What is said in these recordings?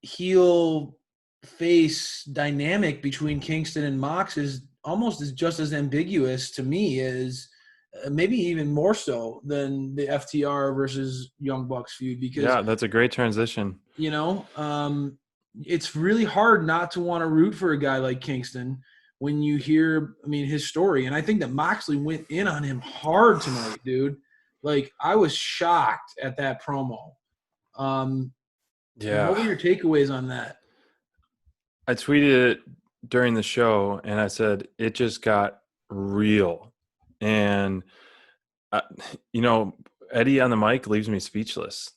heel face dynamic between Kingston and Mox is almost just as ambiguous to me as maybe even more so than the FTR versus Young Bucks feud, because Yeah, that's a great transition. you know, it's really hard not to want to root for a guy like Kingston when you hear, I mean, his story. And I think that Moxley went in on him hard tonight, dude. Like, I was shocked at that promo. Um, what Yeah. were your takeaways on that? I tweeted it during the show and I said, it just got real. And, uh, you know, Eddie on the mic leaves me speechless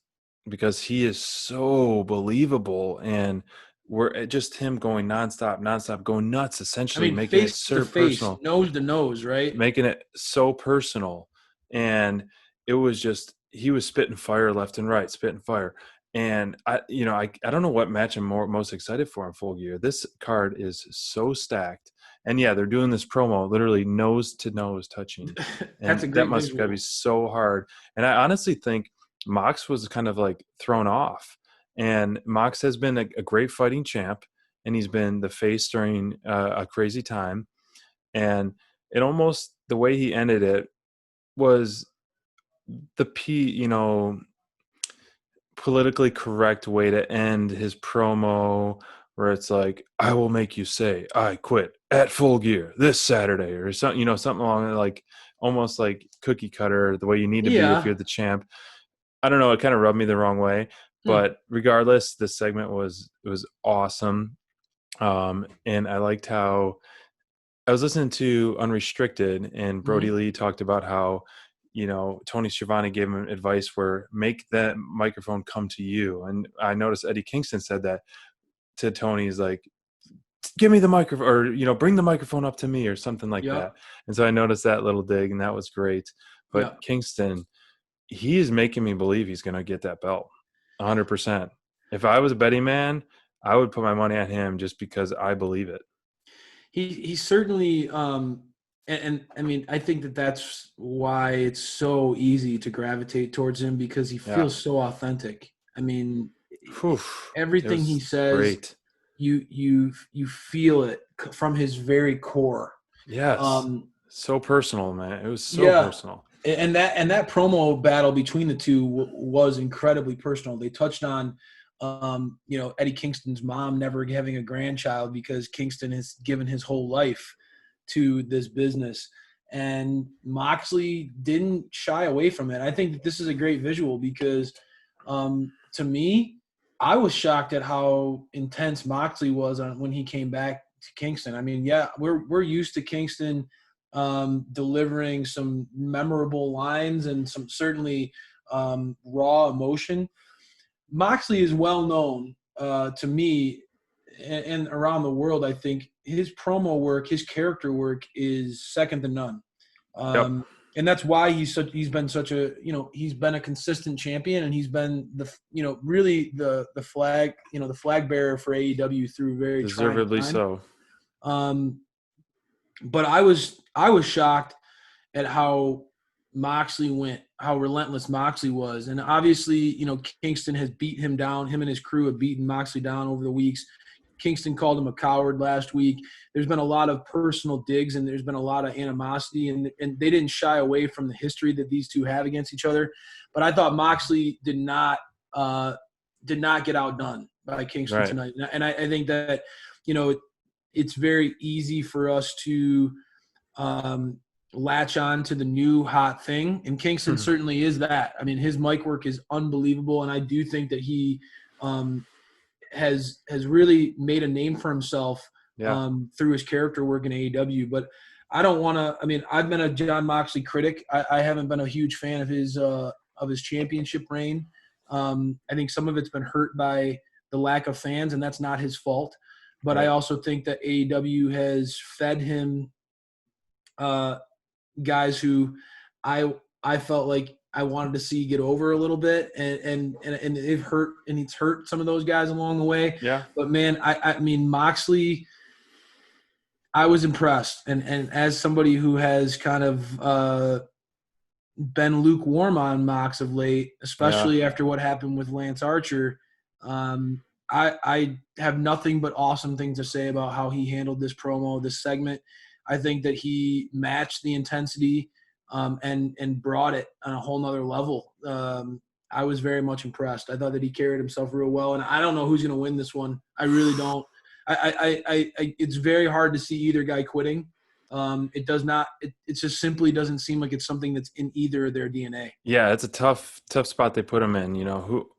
because he is so believable. And we're just him going nonstop, going nuts, I essentially mean, making it face to so face, personal, nose to nose, right? making it so personal. And it was just, he was spitting fire left and right, spitting fire. And I don't know what match I'm most excited for in Full Gear. This card is so stacked. And yeah, they're doing this promo literally nose to nose touching. That's a And that great must gotta be visual. so hard. And I honestly think Mox was kind of like thrown off. And Mox has been a great fighting champ, and he's been the face during a crazy time. And it almost, the way he ended it was the politically correct way to end his promo, where it's like, I will make you say I quit at Full Gear this Saturday, or something, something along, like almost like cookie cutter, the way you need to be if Yeah. you're the champ. I don't know, it kind of rubbed me the wrong way, Hmm. but regardless, this segment was awesome. And I liked how I was listening to Unrestricted, and Mm-hmm. Brody Lee talked about how, Tony Schiavone gave him advice where make that microphone come to you. And I noticed Eddie Kingston said that to Tony. He's like, give me the microphone, or, bring the microphone up to me, or something like that. Yep. And so I noticed that little dig, and that was great. But Yep. Kingston, he is making me believe he's going to get that belt 100%. If I was a betting man, I would put my money on him just because I believe it. He certainly and I mean, I think that that's why it's so easy to gravitate towards him, because he Yeah. feels so authentic. I mean, Whew. It everything he was says, great. you feel it from his very core. Yes. Um, So personal, man. It was so yeah, personal. and that promo battle between the two was incredibly personal. They touched on, Eddie Kingston's mom never having a grandchild because Kingston has given his whole life to this business, and Moxley didn't shy away from it. I think that this is a great visual because, to me, I was shocked at how intense Moxley was when he came back to Kingston. I mean, yeah, we're used to Kingston delivering some memorable lines and some certainly raw emotion. Moxley is well known to me and around the world. I think his promo work, his character work is second to none. Yep. And that's why he's been such a, he's been a consistent champion, and he's been really the flag, the flag bearer for AEW through very trying Deservedly times. so. Um, but I was shocked at how Moxley went, how relentless Moxley was. And obviously, Kingston has beat him down. Him and his crew have beaten Moxley down over the weeks. Kingston called him a coward last week. There's been a lot of personal digs, and there's been a lot of animosity, and they didn't shy away from the history that these two have against each other. But I thought Moxley did not get outdone by Kingston Right. tonight. And I think that, it's very easy for us to latch on to the new hot thing, and Kingston certainly is that. I mean, his mic work is unbelievable, and I do think that he has really made a name for himself Yeah. through his character work in AEW. But I don't want to. I mean, I've been a Jon Moxley critic. I haven't been a huge fan of his championship reign. I think some of it's been hurt by the lack of fans, and that's not his fault. But I Right. also think that AEW has fed him guys who I felt like I wanted to see get over a little bit, and they've hurt, and it's hurt some of those guys along the way. Yeah. But man, I mean, Moxley, I was impressed, and as somebody who has kind of been lukewarm on Mox of late, Yeah. especially after what happened with Lance Archer, I have nothing but awesome things to say about how he handled this promo, this segment. I think that he matched the intensity and brought it on a whole nother level. I was very much impressed. I thought that he carried himself real well, and I don't know who's going to win this one. I really don't. It's very hard to see either guy quitting. It does not. It just simply doesn't seem like it's something that's in either of their DNA. Yeah, it's a tough spot they put him in.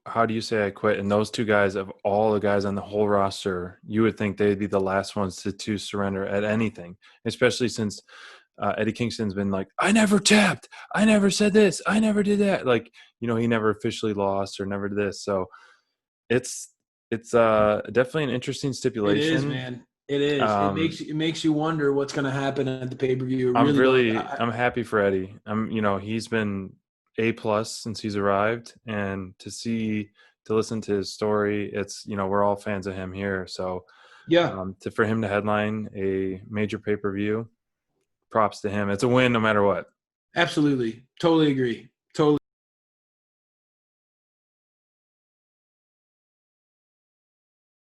How do you say I quit? And those two guys, of all the guys on the whole roster, you would think they'd be the last ones to surrender at anything, especially since Eddie Kingston's been like, I never tapped, I never said this, I never did that. Like, he never officially lost or never did this. So it's definitely an interesting stipulation. It is, man. It is. It makes you wonder what's going to happen at the pay per view. I'm happy for Eddie. He's been A+ since he's arrived, and to listen to his story, it's we're all fans of him here. So yeah, for him to headline a major pay per view, props to him. It's a win no matter what. absolutely, totally agree.